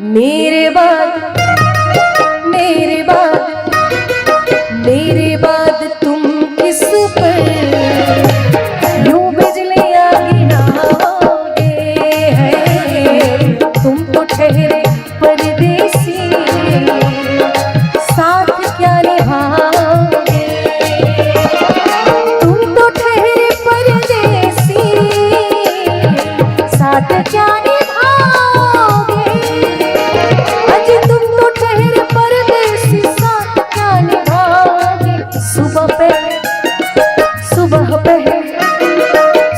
मेरे बाद तुम किस पर यूं बिजलियां गिराओगे हैं। तुम तो ठहरे परदेसी, साथ क्या निभाओगे। तुम तो ठहरे परदेसी, साथ क्या निभाओगे। अजी तुम तो ठहरे परदेसी, साथ क्या निभाओगे।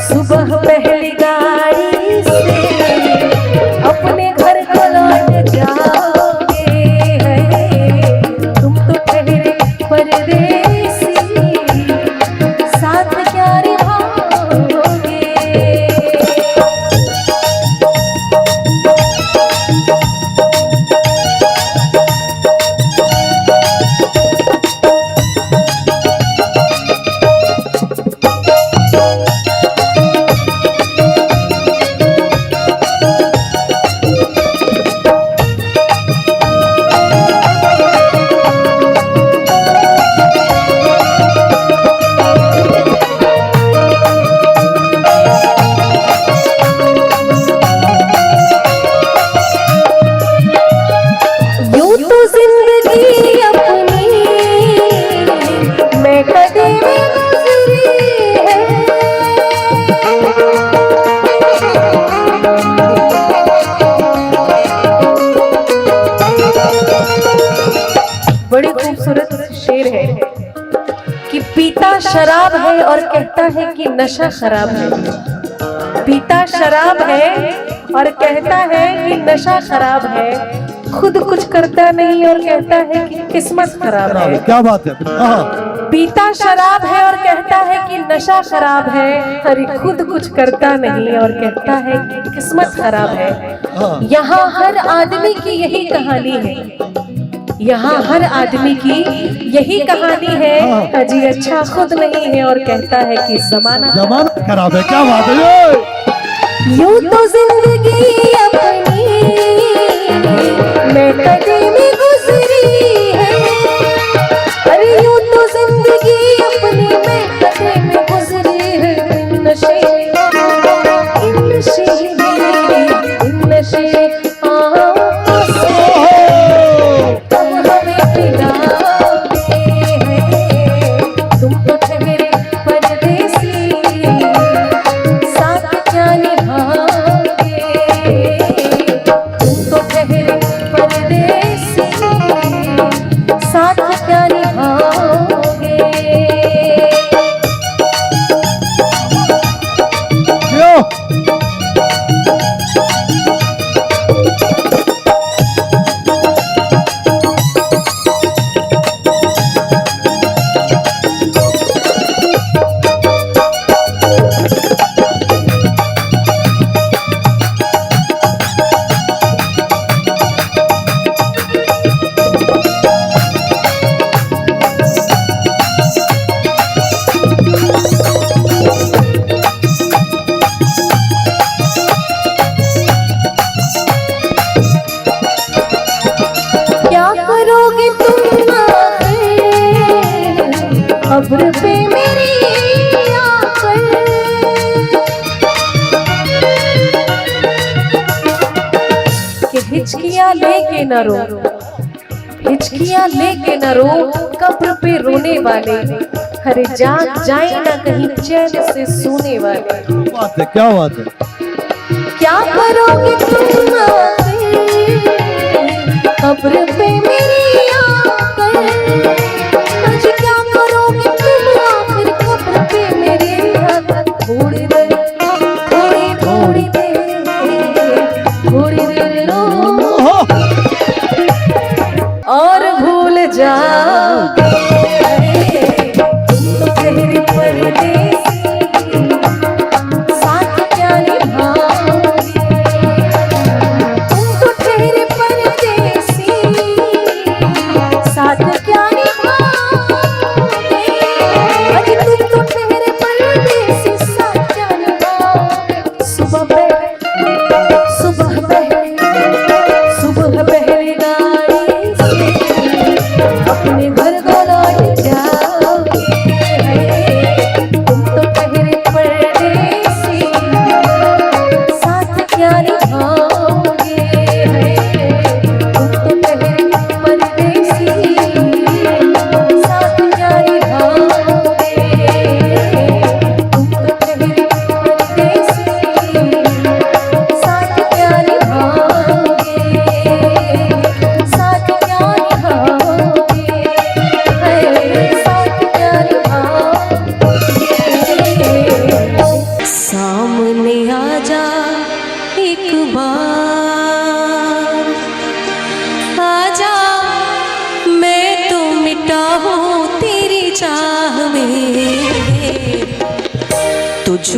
सुबह पहली गाड़ी से अपने घर को लौट जाओगे हैं। तुम तो ठहरे परदेसी, साथ क्या निभाओगे। बड़ी खूबसूरत शेर है कि पीता शराब है और कहता है कि नशा खराब है। पीता शराब है और कहता है कि नशा खराब है। खुद कुछ करता नहीं और कहता है कि किस्मत खराब है। क्या बात है। पीता शराब है और कहता है कि नशा खराब है। अरे खुद कुछ करता नहीं और कहता है कि किस्मत खराब है। यहाँ हर आदमी की यही कहानी है। यहाँ हर आदमी की यही कहानी है। अजी अच्छा खुद नहीं है और कहता है कि जमाना खराब है। क्या बात है। यूं तो जिंदगी अपनी मैं कदे में गुजरी है। अरे यूं तो जिंदगी अपनी मैं कदे में गुजरी है। इन नशे कब्र पे मेरी आकर कि हिचकियां लेके न रो, हिचकियां लेके न रो, कब्र पे रोने वाले हरे जाग जाए ना कहीं चैन से सोने वाले। बात है। क्या बात है। क्या करोगे तुम कब्र पे मेरी आकर। आज क्या करोगे तुम आखिर कब्र पे मेरी आकर। थोड़ी देर रो और भूल जाओगे। तुम तो ठहरे परदेसी, साथ क्या निभाओगे। तुम तो ठहरे परदेसी, साथ क्या निभाओगे। अजी तुम तो ठहरे परदेसी, साथ क्या निभाओगे। सुबह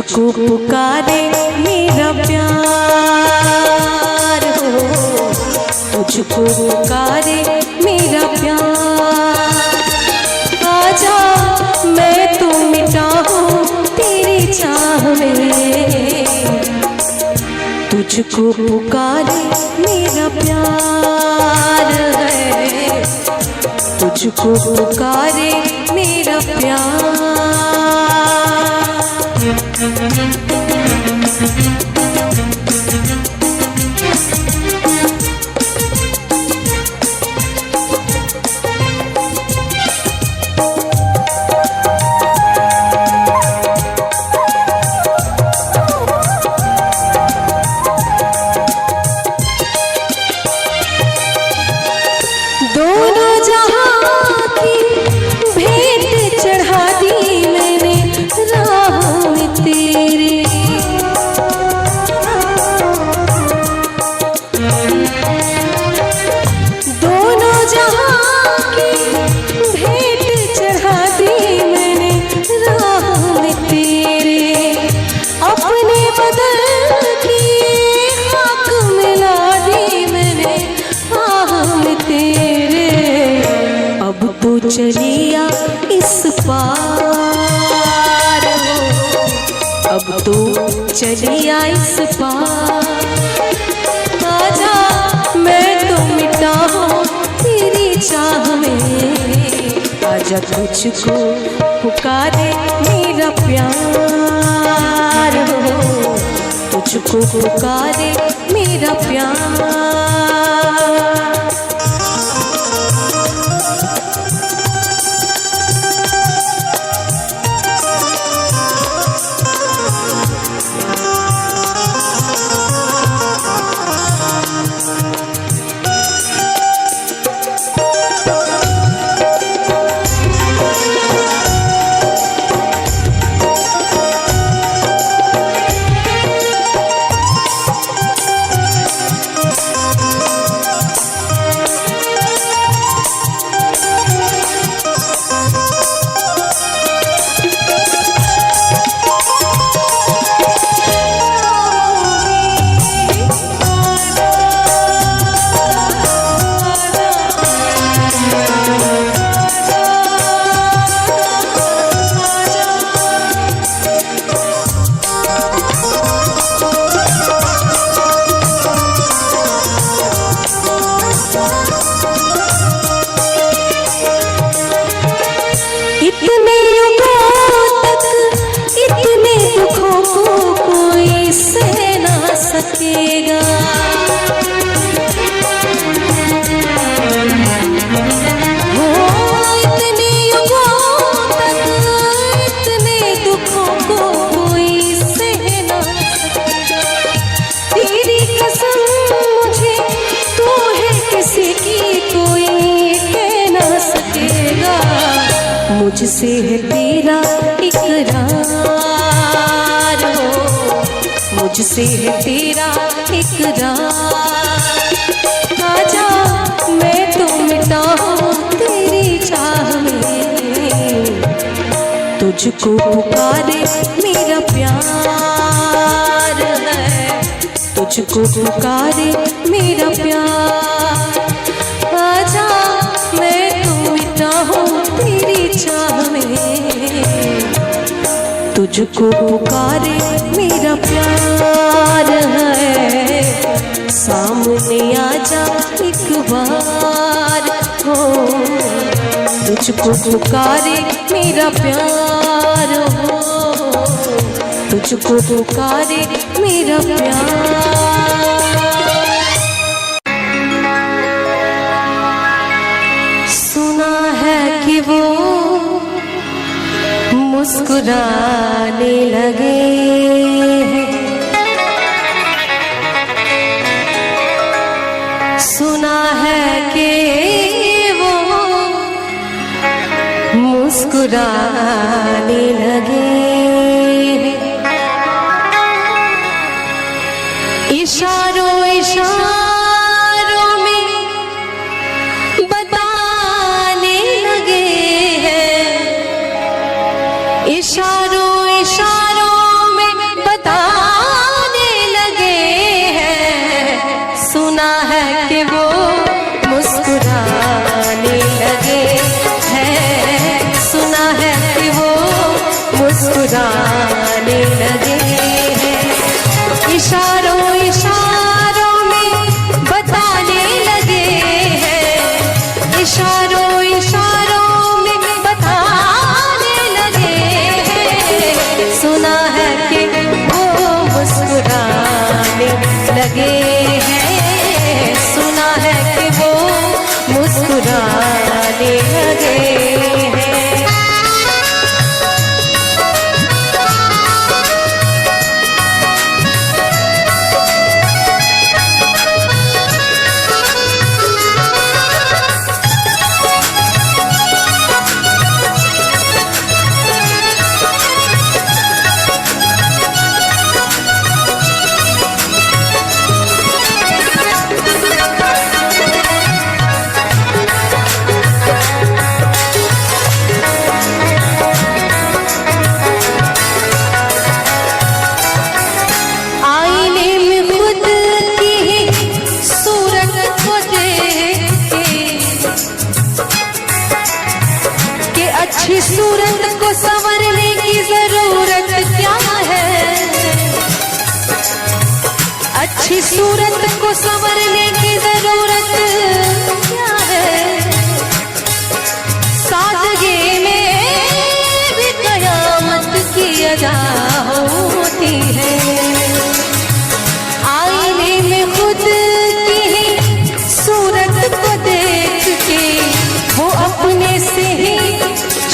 तुझको पुकारे मेरा प्यार हो, तुझको पुकारे मेरा प्यार। आजा मैं तो मिटा हूँ तेरी चाह में, तुझको पुकारे मेरा प्यार है, तुझको पुकारे मेरा प्यार। दोनों जहां की भेंट चढ़ा दी मैंने राह में तेरे, दोनों जहां की भेंट चढ़ा दी मैंने राह में तेरे। अपने बदल की खाक मिला दी मैंने आह में तेरे। अब तो चलिया इस पार हो, अब तो चलिया इस पार। आजा मैं तो मिटा हूँ तेरी चाह में, आजा तुझको पुकारे मेरा प्यार हो, तुझको पुकारे मेरा प्यार। इतने युगों तक इतने दुखों को कोई सह ना सकेगा, हो इतने युगों तक इतने दुखों को कोई सह ना सकेगा। तेरी कसम मुझे तू है किसी की कोई कह ना सकेगा। मुझसे है तेरा इकरार हो, मुझसे है तेरा इकरार। आजा मैं तो मिटा हूँ तेरी चाह में, तुझको पुकारे मेरा प्यार है, तुझको पुकारे मेरा प्यार। आजा मैं तो मिटा हूँ तेरी चाह में, तुझको पुकारे मेरा प्यार है। सामने आजा एक बार हो, तुझको पुकारे मेरा प्यार हो, तुझको पुकारे मेरा प्यार। सुना है कि वो मुस्कुराने लगे हैं, सुना है कि वो मुस्कुराने लगे हैं। इशारों इशारों में बताने लगे हैं, इशारों इशारों में कि वो मुस्कुराने लगे हैं, सुना है कि वो मुस्कुराने लगे हैं। इशारों इशारों में बताने लगे हैं, इशारों इशारों में बताने लगे हैं। सुना है कि वो मुस्कुराने लगे हैं, सुना है कि वो मुस्कुराने लगे हैं। अच्छी सूरत को संवरने की जरूरत क्या है, अच्छी सूरत को संवरने की जरूरत क्या है। सादगी में भी कयामत की अदा होती है। आईने में खुद की ही सूरत को देख के वो अपने से ही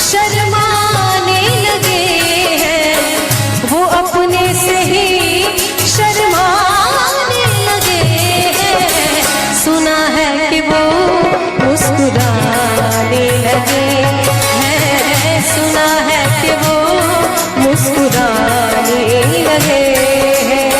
शर्माने लगे हैं, वो अपने से ही शर्माने लगे हैं। सुना है कि वो मुस्कुराने लगे हैं, सुना है कि वो मुस्कुराने लगे हैं।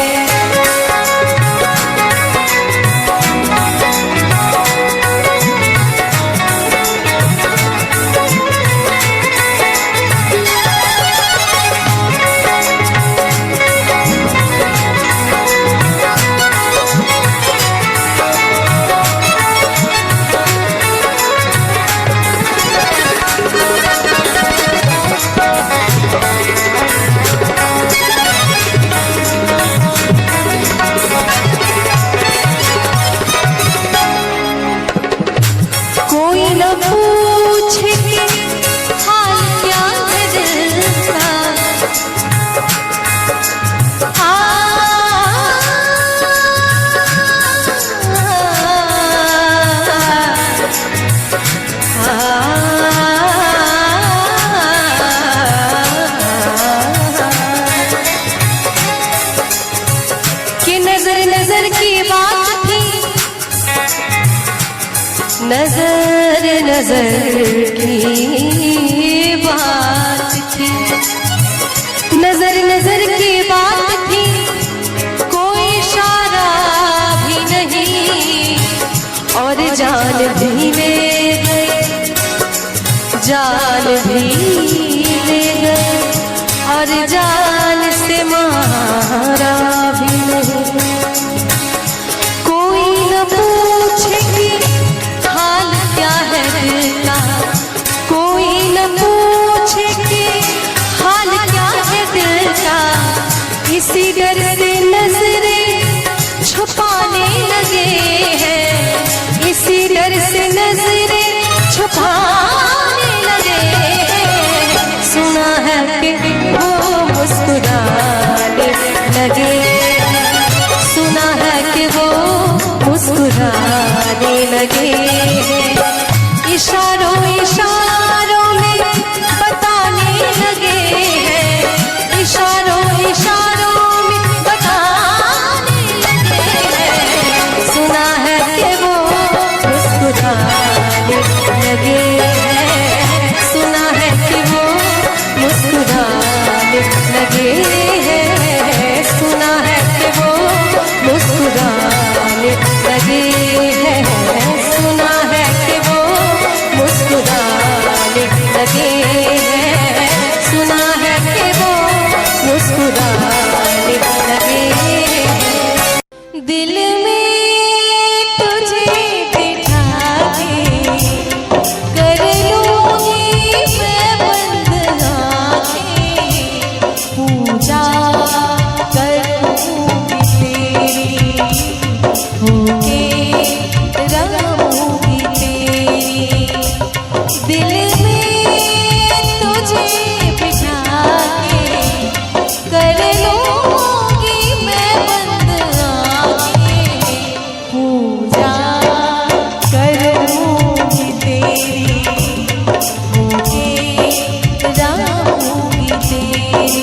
नजर नजर की बात थी, नजर नजर की बात थी, कोई इशारा भी नहीं और जान भी ले गए, जान भी ले गए और जान से मारा भी नहीं। कोई न पूछे कि हाल क्या है दिल का, कोई न पूछे कि हाल क्या है दिल का। इसी डर से नजरें छुपाने लगे हैं, इसी डर से नजरें छुपाने लगे हैं। सुना है कि वो मुस्कुराने लगे, सुना है कि वो मुस्कुराने लगे। इशारों इशारों में बताने लगे हैं, इशारों इशारों में बताने लगे हैं। सुना है कि वो मुस्कुराने लगे हैं, सुना है कि वो मुस्कुराने लगे हैं, सुना है कि वो मुस्कुराने लगे हैं, सुना है कि वो मुस्कुराने लगे हैं, सुना है कि वो मुस्कुराने लगे हैं। दिल में तुझे रहूंगी तेरी, दिल में तुझे बिठा के कर लूंगी मैं बंद आंखें, पूजा करूंगी तेरी, होके रहूंगी तेरी।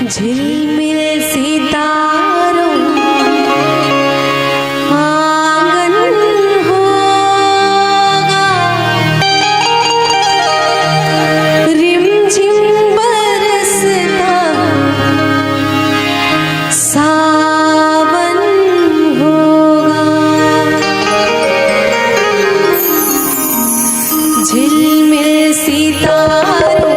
झिलमिल सितारों आंगन होगा, रिमझिम बरसता सावन होगा। झिलमिल सितारों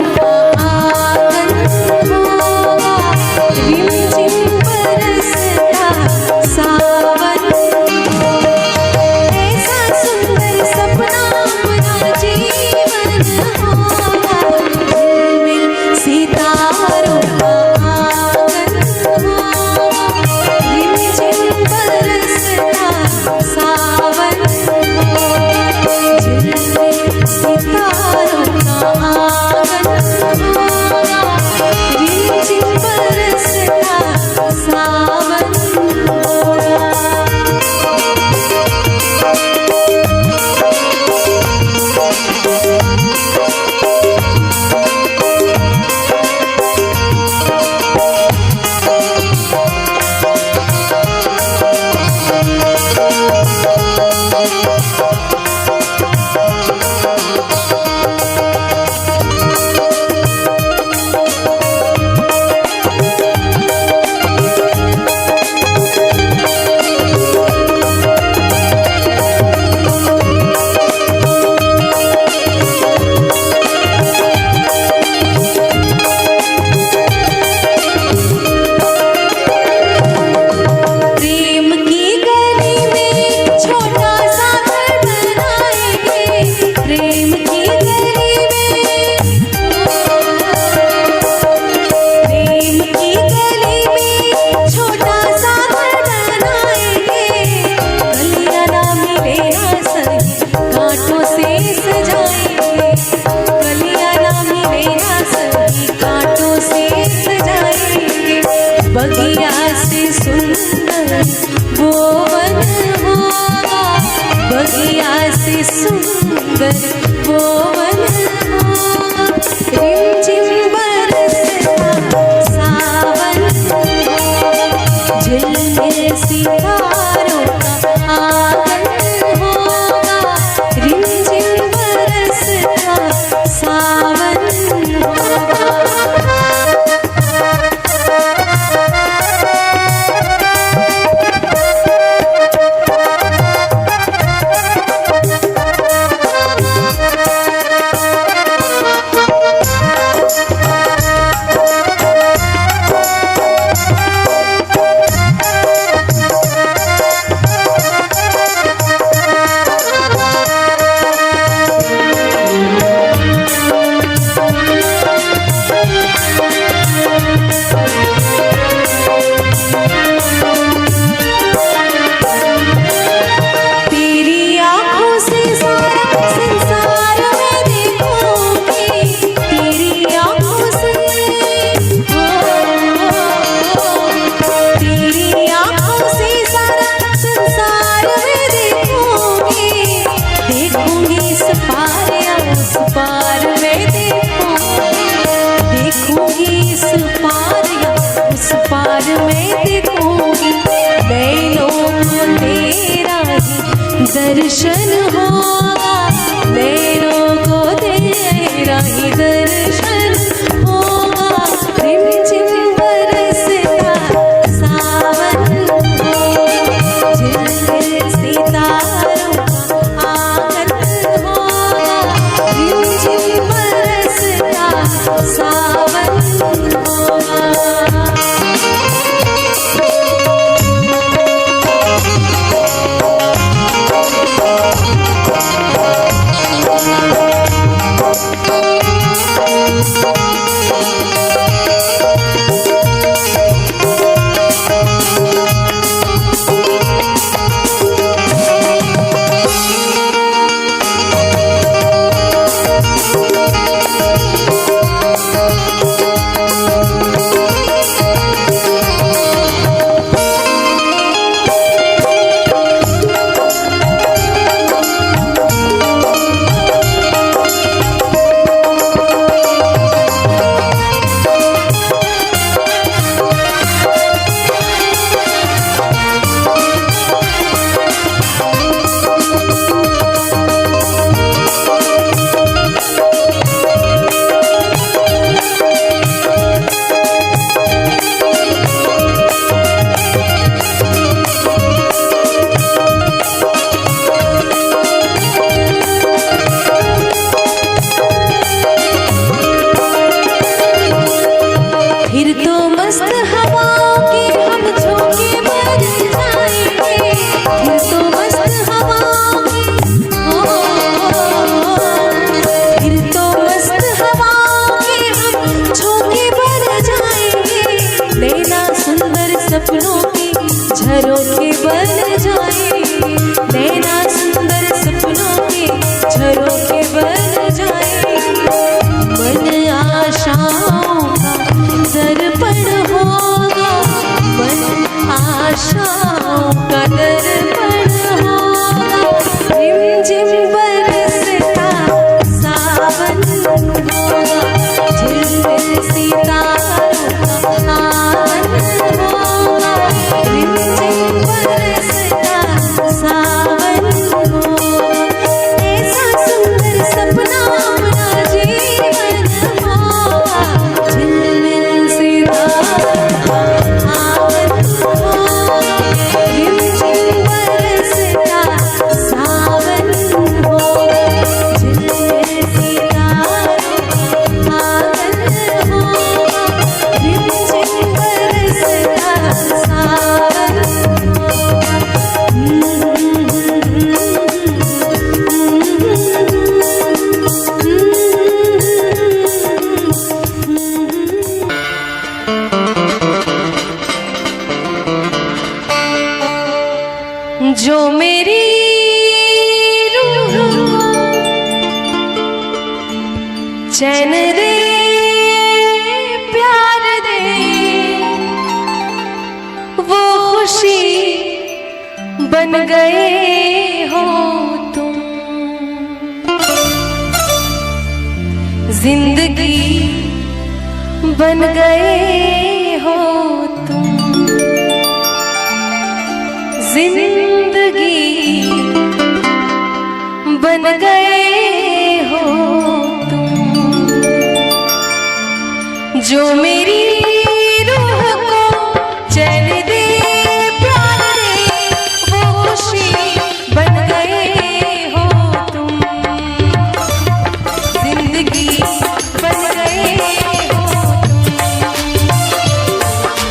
बगिया से सुंदर वो वन होगा, बगिया से सुंदर वो वन होगा। रिमझिम बरसता सावन होगा, झिलमिल सितारों का आंगन होगा, रिमझिम बरसता सावन होगा। दर्शन होगा, नैनों को तेरा ही दर्शन होगा। रिमझिम बरसता सावन होगा, झिलमिल सितारों का आंगन होगा, रिमझिम बरसता सावन होगा। जिंदगी बन गए हो तुम, जिंदगी बन गए हो तुम, जो मेरी रूह को चैन दे प्यार दे, वो खुशी बन गए हो तुम, जिंदगी बन गए हो तुम,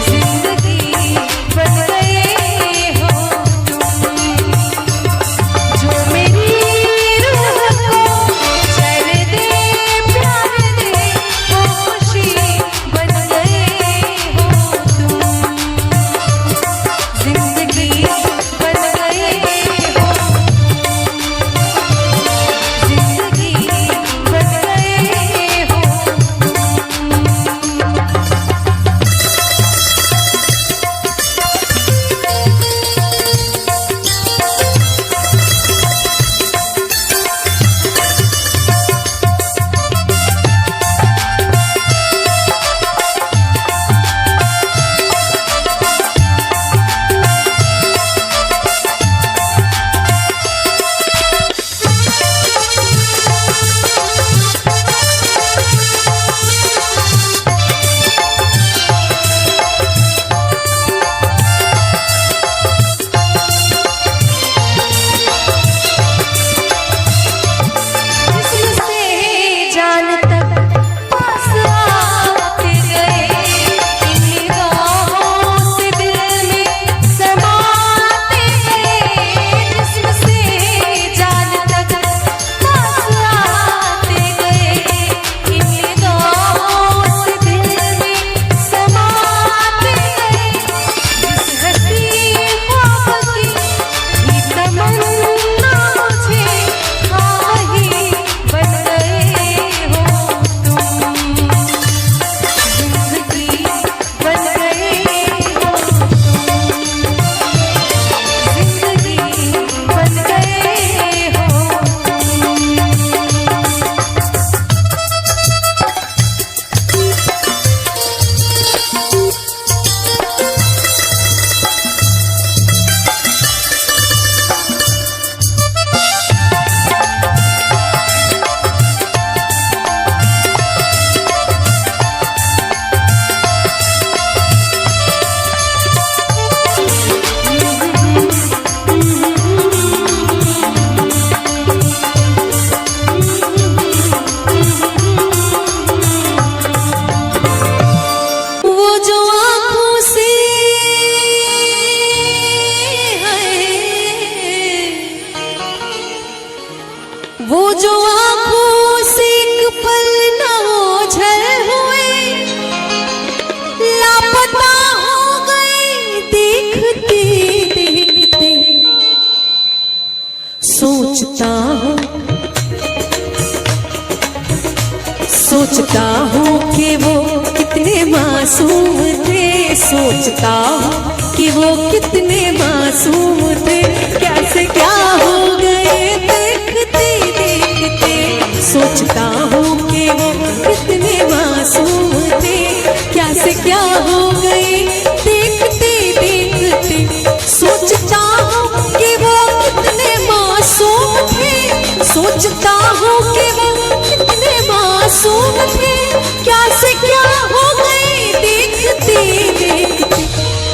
जिंदगी बन गए हो तुम, जो मेरी रूह को चैन दे प्यार दे, वो खुशी बन गए हो तुम, जिंदगी बन गए हो तुम, जिंदगी बन गए हो वो जो आंखों से एक पल न ओझल हुए, लापता हो गए देखते देखते, सोचता हूँ कि वो कितने मासूम थे, सोचता हूँ कि वो कितने मासूम थे, कैसे क्या हो गए देखते देखते, सोचता हूँ कि वो कितने मासूम थे, कैसे क्या हो गए देखते देखते, सोचता हूँ कि वो कितने मासूम थे, सोचता हूँ कि वो कितने मासूम थे, कैसे क्या हो गए देखते देखते,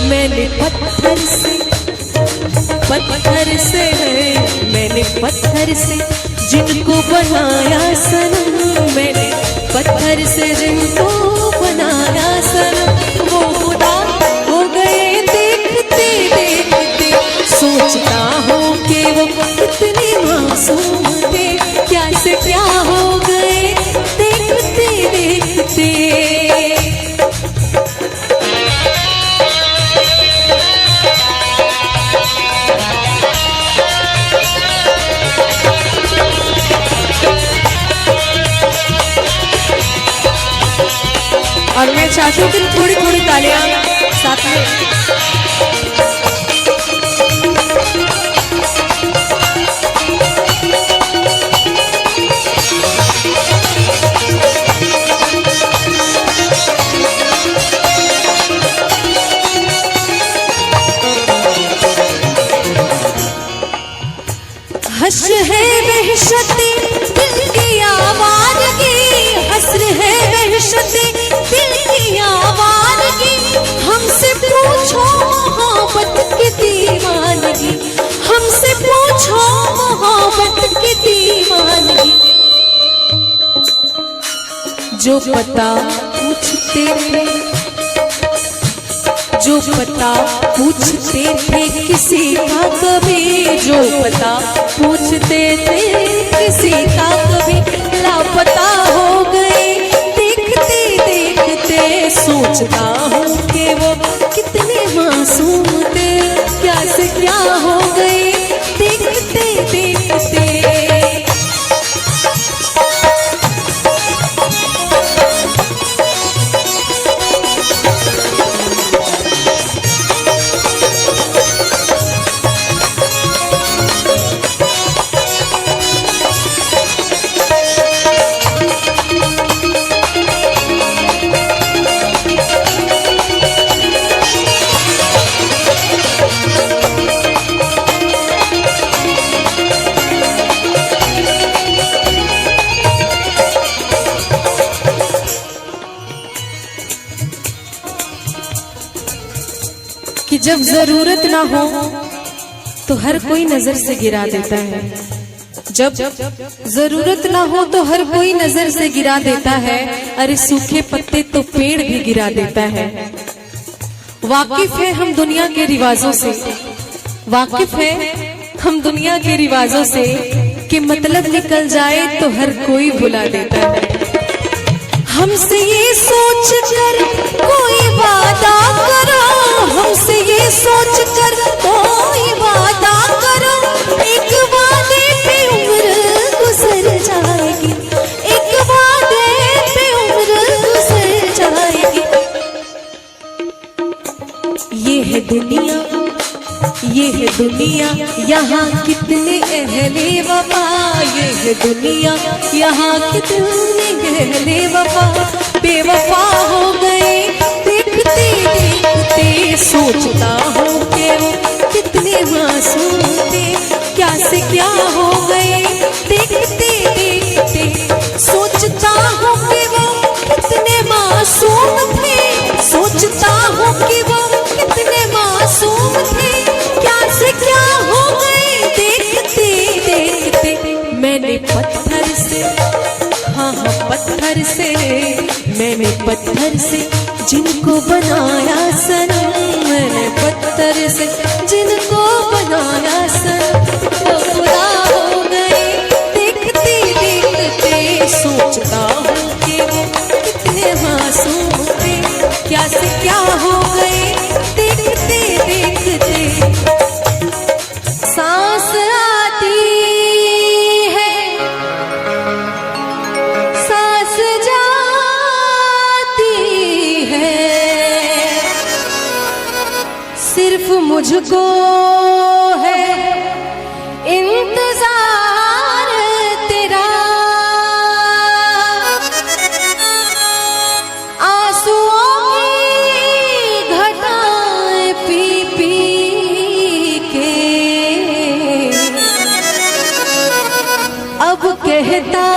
मैंने पत्थर से मैंने पत्थर से जिनको बनाया सनम, मैंने पत्थर से जिनको बनाया सनम, वो खुदा हो गए देखते देखते, सोचता हूँ कि वो कितने मासूम थे, कैसे क्या हो गए देखते देखते। और मैं चाहती हूँ कि थोड़ी थोड़ी तालियां साथ में। वहशते दिल की आवाज़गी, हसर है वहशते दिल की आवाज़गी। हमसे पूछो मोहब्बत की दीवानगी, हमसे पूछो मोहब्बत की दीवानगी। जो पता पूछते थे, जो पता पूछते थे किसी का कभी, जो पता पूछते थे किसी का कभी, लापता हो गए देखते देखते। सोचता हूँ कि वो कितने मासूम थे, क्या से क्या हो गए देखते देखते। कि जब जरूरत ना हो तो हर कोई नजर से गिरा देता है, जब जरूरत ना हो तो हर कोई नजर से गिरा देता है। अरे सूखे पत्ते तो पेड़ भी गिरा देता है। वाकिफ है हम दुनिया के रिवाजों से, वाकिफ है हम दुनिया के रिवाजों से, कि मतलब निकल जाए तो हर कोई भुला देता है। हमसे ये सोच कर कोई वादा करो, हमसे ये सोच कर कोई वादा करो, एक वादे पे उम्र गुजर जाएगी, एक वादे पे उम्र गुजर जाएगी। ये है दुनिया, ये है दुनिया, यहाँ कितने अहले वफा, ये है दुनिया, यहाँ कितने अहले वफा बेवफा हो गए देखते देखते। सोचता हूँ कि वो कितने मासूम थे, क्या से क्या हो गए देखते देखते। सोचता हूँ कि वो कितने मासूम थे, सोचता हूँ कि वो कितने मासूम थे, क्या से क्या हो गए देखते देखते। मैंने पत्थर से, हाँ हाँ पत्थर से, मैंने पत्थर से जिनको बनाया सनम, मैंने पत्थर से जिनको बनाया सनम, वो खुदा हो गए देखते देखते। सोचता हूँ कि वो कितने मासूम थे, क्या से क्या हो गए देखते देखते। सांस आती है, सांस जाती है, सिर्फ मुझको है इंतजार तेरा। आंसुओं की घटाएं पी पी के अब कहता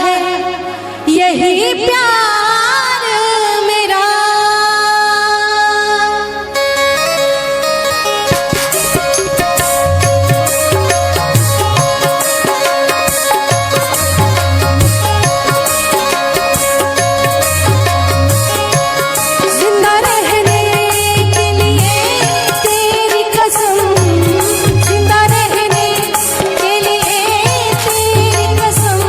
है यही प्यार मेरा। जिंदा रहने के लिए तेरी कसम, जिंदा रहने के लिए तेरी कसम,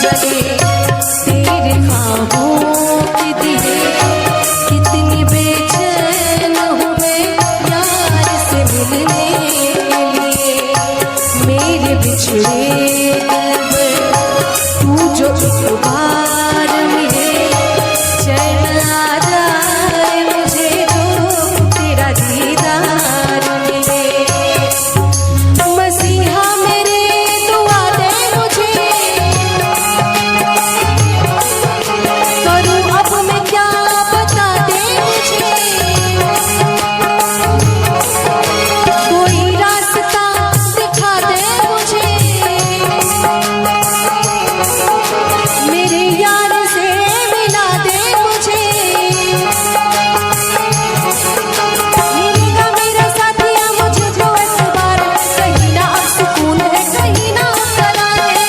जले तेरे ख्वाबों के दिए कितनी बेचैन हुए यार से मिलने के लिए मेरे बिछड़े तू जो एक बार मिले चैन आ जाए मुझे जो तेरा दीदार मिले मसीहा मेरे दुआ दे मुझे करूं अब मैं क्या बता दे मुझे कोई रास्ता दिखा दे मुझे मेरे यार से मिला दे मुझे मिलेगा मेरा साथिया मुझे जो एतबार कहीं ना अब सुकून है कहीं ना करार है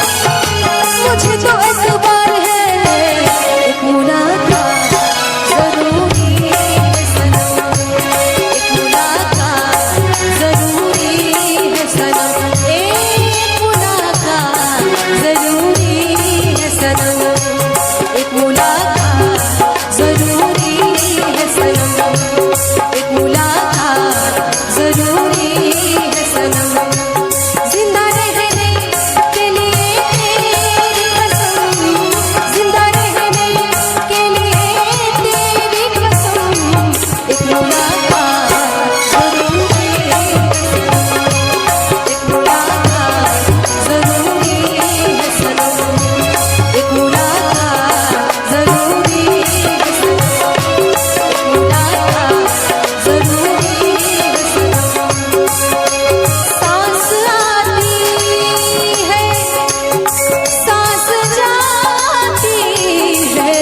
मुझे तो एतबार है एक मुलाकात जरूरी है सनम एक मुलाकात जरूरी है सनम एक मुलाकात जरूरी है सनम एक मुलाकात जरूरी है सनम एक मुलाकात जरूरी है सनम जिंदा रहने के लिए तेरी कसम जिंदा रहने के लिए तेरी कसम एक मुलाकात जरूरी है एक मुलाकात जरूरी है सनम एक मुलाकात जरूरी है सनम एक मुलाकात जरूरी है सनम सांस आती है सांस जाती है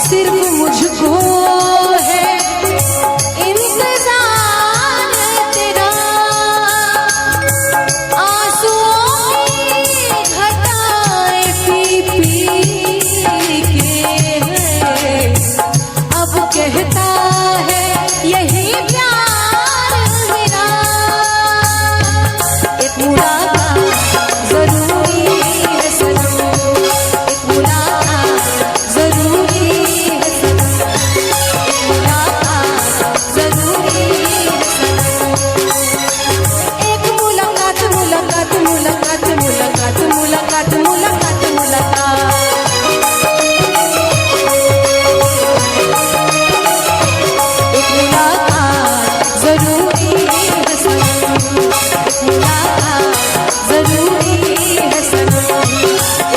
सिर्फ मुझको है इंतजार तेरा आंसुओं की घटाएं पी पी के है अब कहता है यही प्यार मेरा एक मुलाकात जरूरी है सनम एक मुलाकात जरूरी है सनम एक मुलाकात जरूरी है सनम एक मुलाकात मुलाकात मुलाकात मुलाकात मुलाकात मुलाकात मुलाकात एक मुलाकात जरूरी है सनम एक मुलाकात जरूरी है सनम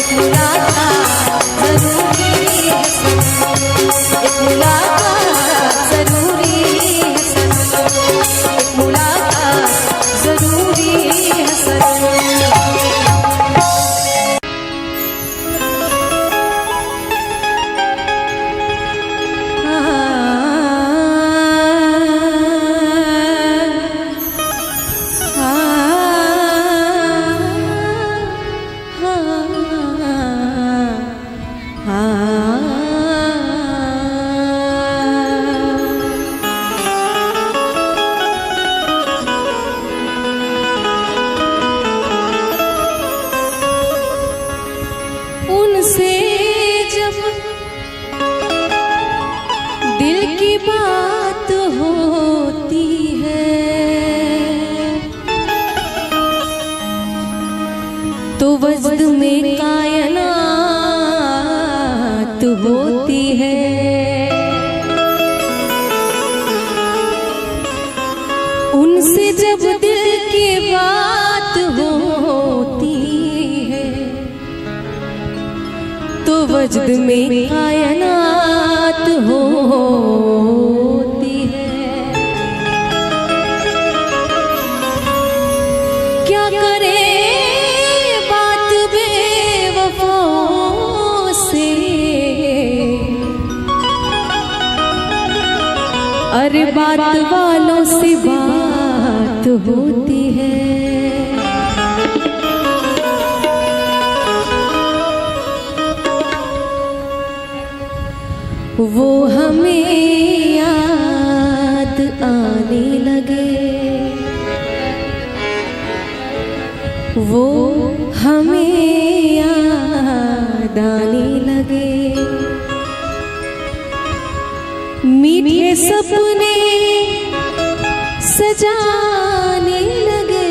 एक मुलाकात जरूरी है सनम एक मुलाकात जरूरी है सनम एक मुलाकात जरूरी है सनम उनसे जब दिल की बात होती है तो वजद में कायनात होती है उनसे जब दिल की बात होती है तो वजद में कायनात होती है क्या करे बात बेवफाओं से अरे बात वालों से बात होती है वो हमें याद आने लगे आने लगे, मीठे सपने सजाने लगे,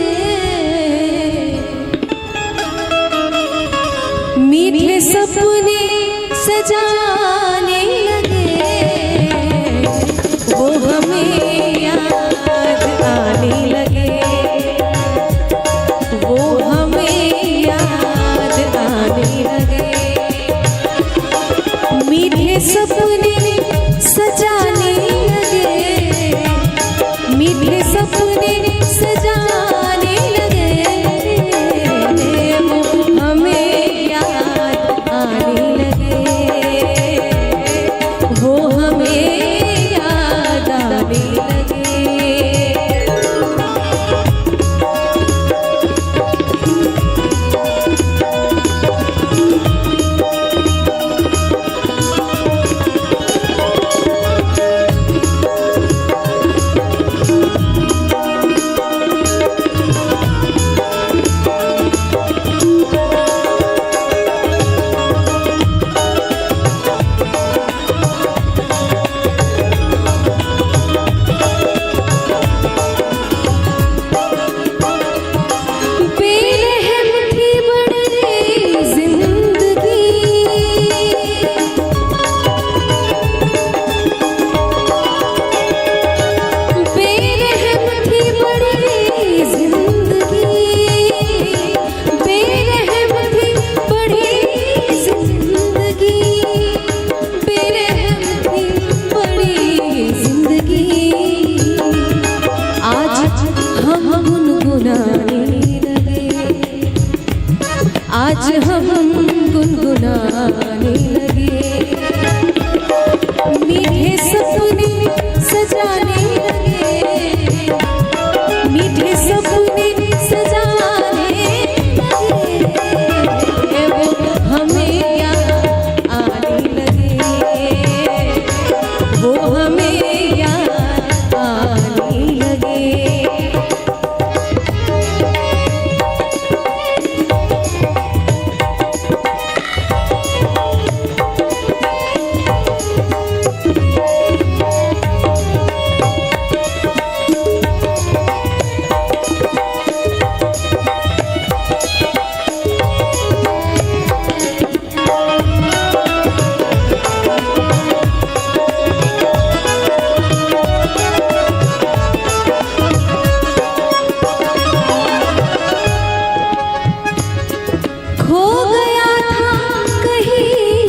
मीठे सपने सजाने लगे, वो हमें याद आने लगे, वो हमें याद आने लगे, मीठे सपने सजाने लगे, मीठे सपने सजाने लगे, वो हमें याद आने लगे, वो हमें याद आने लगे। आज हम गुनगुनाने लगे, मीठे सपने सजाने लगे, मीठे सपने सजाने लगे, वो हमें याद आने लगे, वो हमें याद आने लगे। खो गया था कहीं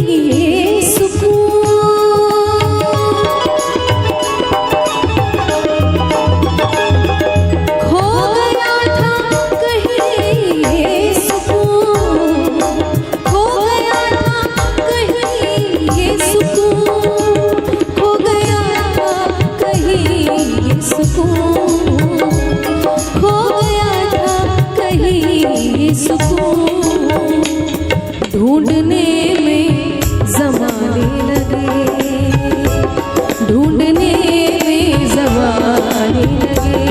ये सुकून, खो गया था कहीं ये सुकून, खो गया था कहीं ये सुकून, खो गया था कहीं ये सुकून, खो गया था कहीं ये सुकून, ढूंढने में ज़माने लगे, ढूंढने में ज़माने लगे,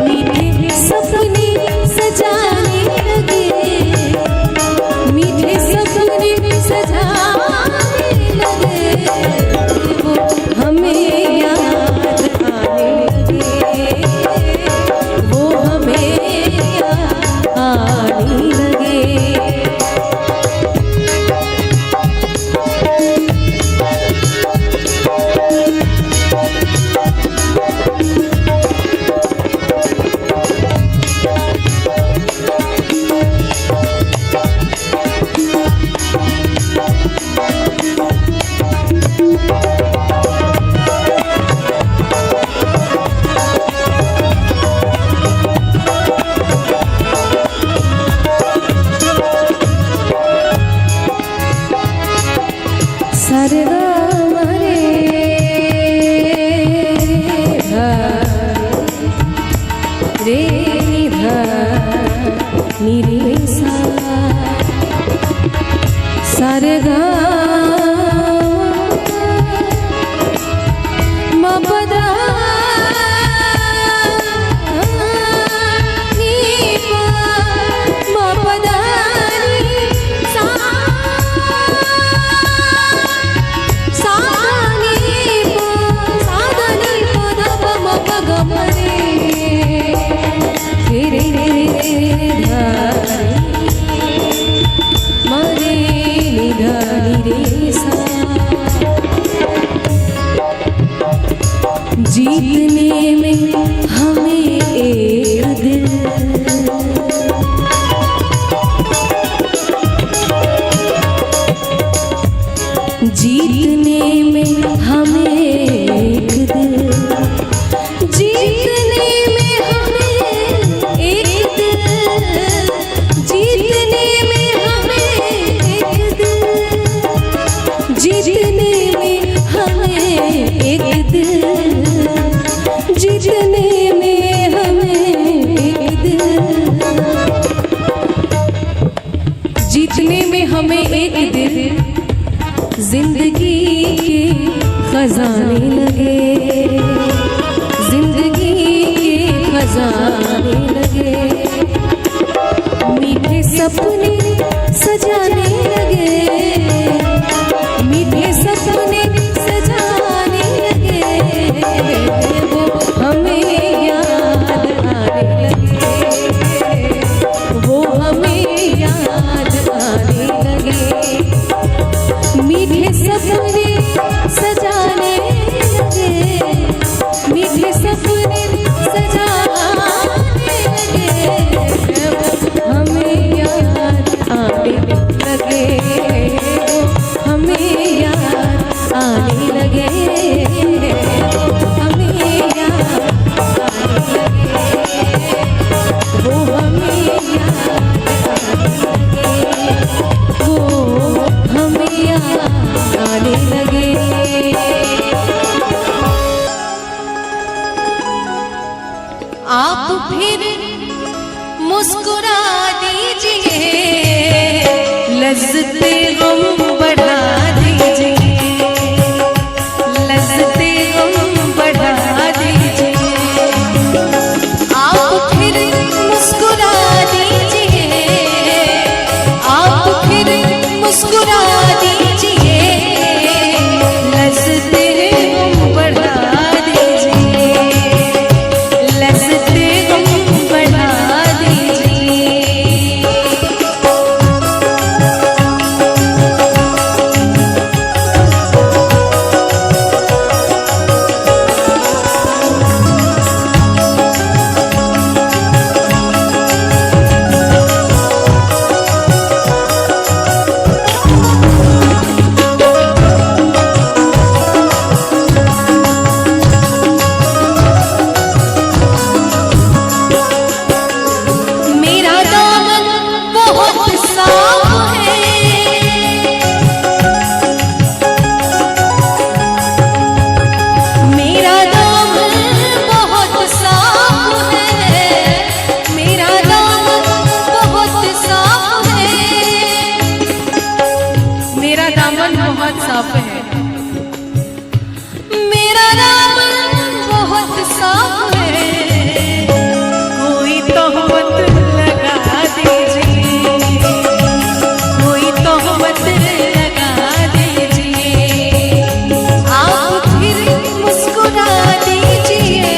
मीठे सपने सजाने लगे, मीठे सपने सजाने लगे, वो हमें याद आने लगे, वो हमें याद आने लगे। जीतने में हमें एक दिल, जीतने में हमें एक दिल, जीतने में हमें एक दिल, जीतने में हमें एक दिल, जीतने में हमें एक दिल, जीतने में हमें एक दिल, जीतने में हमें एक दिल, जिंदगी के खजाने लगे, जिंदगी के खजाने लगे, मीठे सपने सजाने लगे, मीठे सपने सजाने लगे, वो हमें याद आने लगे, वो हमें याद आने लगे, मीठे सपने सजाने लगे, मीठे सपने सजाने लगे, हमें याद आने लगे, हमें याद आने लगे, हमें याद आने लगे, वो हमें याद आने लगे, वो हमें याद आने लगे। आप फिर मुस्कुरा दीजिए, लज्जते गम बढ़ा दीजिए, लज्जते गम बढ़ा दीजिए, आप फिर मुस्कुरा दीजिए, आप फिर मुस्कुरा दीजिए, लज्जते गम बढ़ा दीजिए, लज्जते गम बढ़ा दीजिए। मेरा दामन बहुत साफ है, मेरा दामन बहुत साफ है, मेरा दामन बहुत साफ है, मेरा दामन बहुत साफ है, मेरा दामन बहुत साफ है, कोई तोहमत लगा दीजिए, कोई तोहमत लगा दीजिए, आप फिर मुस्कुरा दीजिए,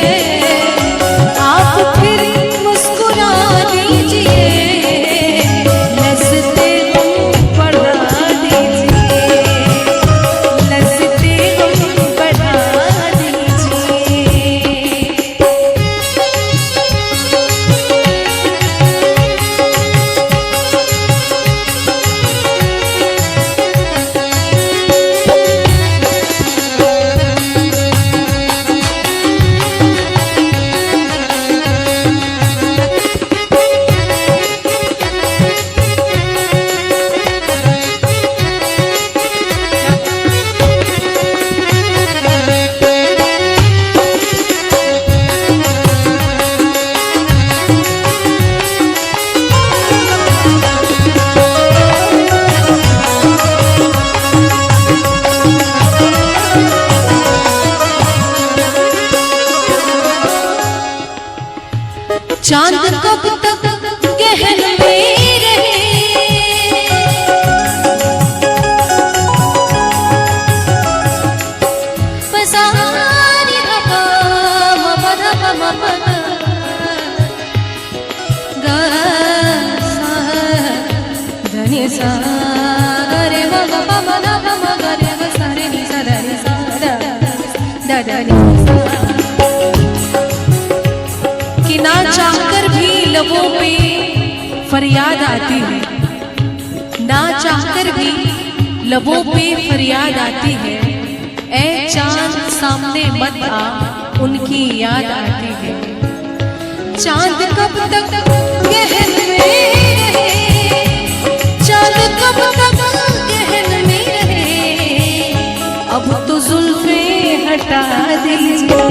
आप फिर मुस्कुरा दीजिए, लज्जते गम बढ़ा दीजिए, लज्जते गम बढ़ा दीजिए। चांद कब तक गहन में रहे, पसारी हवा मपद मपद गा सा धनी सा रे ग ग म ग म ग रे ग सा रे नि सा रे सा दा दा दा दा सा लबों पे फरियाद आती है, ना चाहकर भी लबों पे फरियाद आती है, ऐ चांद सामने मत आ, उनकी याद आती है। चांद कब तक गहन में रहे, चांद कब तक गहन में रहे, अब तो जुल्फे हटा दीजिए,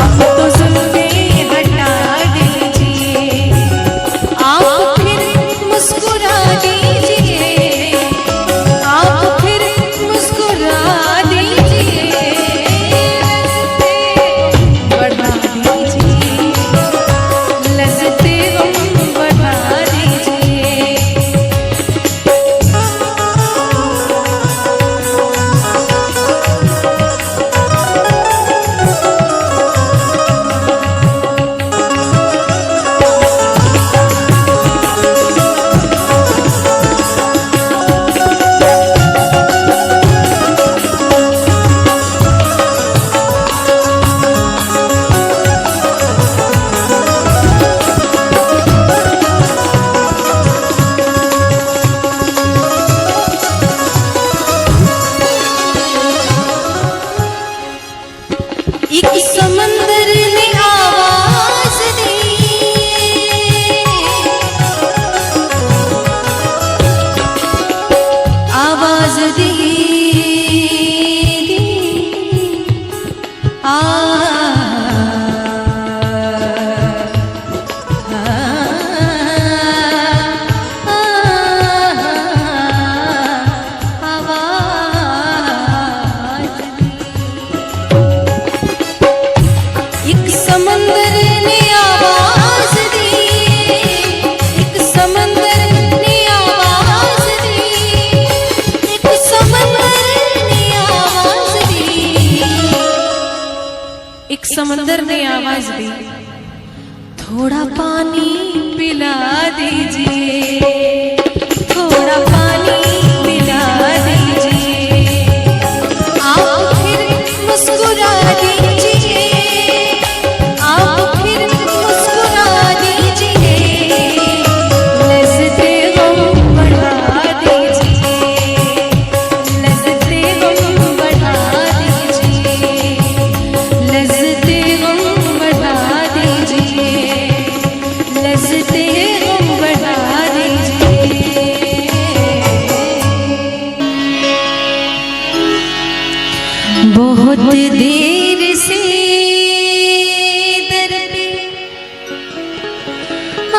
अब तो जुल्फे हटा दीजिए, आप फिर मुस्कुरा दीजिए, आप फिर मुस्कुरा दीजिए, बढ़ा दीजिए, लज़्ज़ते गम बढ़ा दीजिए। एक समंदर ने आवाज दी, आवाज दी, एक समंदर ने आवाज दी, एक समंदर ने आवाज दी, एक समंदर ने आवाज दी, एक समंदर ने आवाज दी, थोड़ा पानी पिला दीजिए, थोड़ा पानी पिला दीजिए, आप फिर मुस्कुरा दीजिए, आप फिर मुस्कुरा दीजिए, लज़्ज़ते गम बढ़ा दीजिए, लज़्ज़ते गम बढ़ा दीजिए, लज़्ज़ते गम बढ़ा दीजिए, लज़्ज़ते गम बढ़ा दीजिए। बहुत देर से दर पे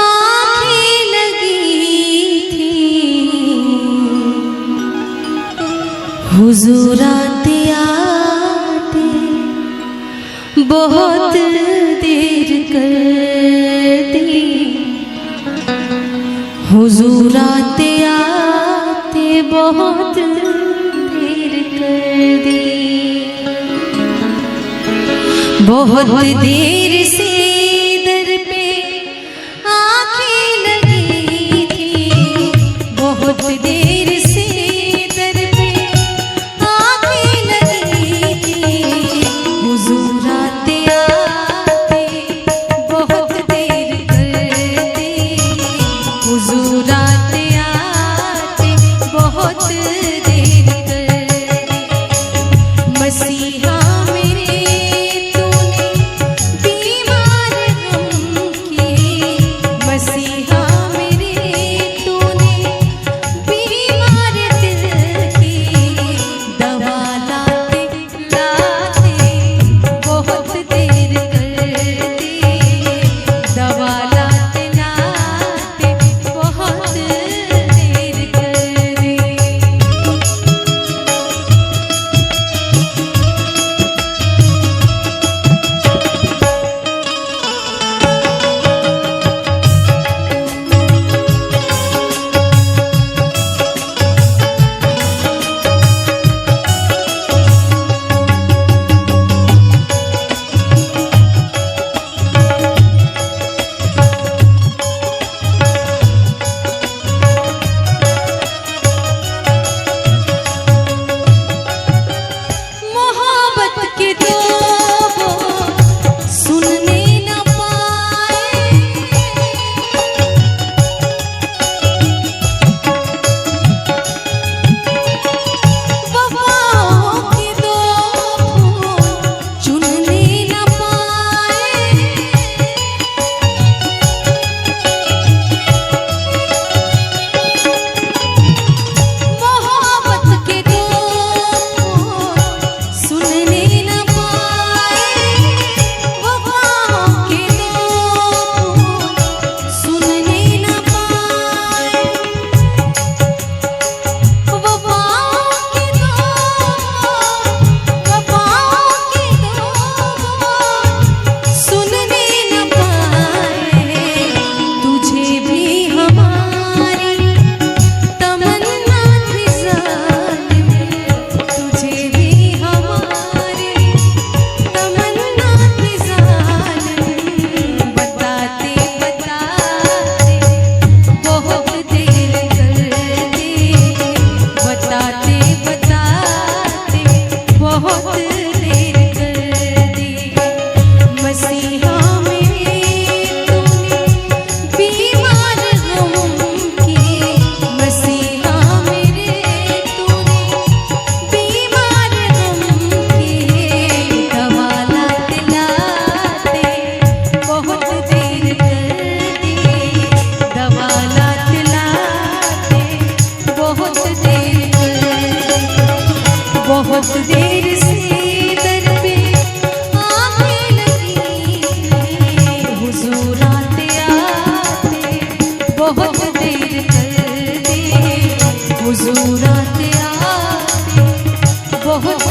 आँखें लगी थी, हुजूर आते आते बहुत देर कर दी, हुजूर आते आते बहुत देर कर दी, बहुत देर से दर पे आँखें लगी थी, बहुत देर से दर पे आँखें लगी थी, हुजूर आते आते बहुत देर कर दी, हुजूर आते आते बहुत देर कर दी। मसीहा मेरे तूने बीमार गम की, मसीहा मेरे तूने बीमार दिल की, दवा लाते लाते बहुत देर कर दी, दवा लाते लाते बहुत देर कर दी। मोहब्बत के दो सुनने न पाए, बहुत देर कर दी हुजूर आते आते बहुत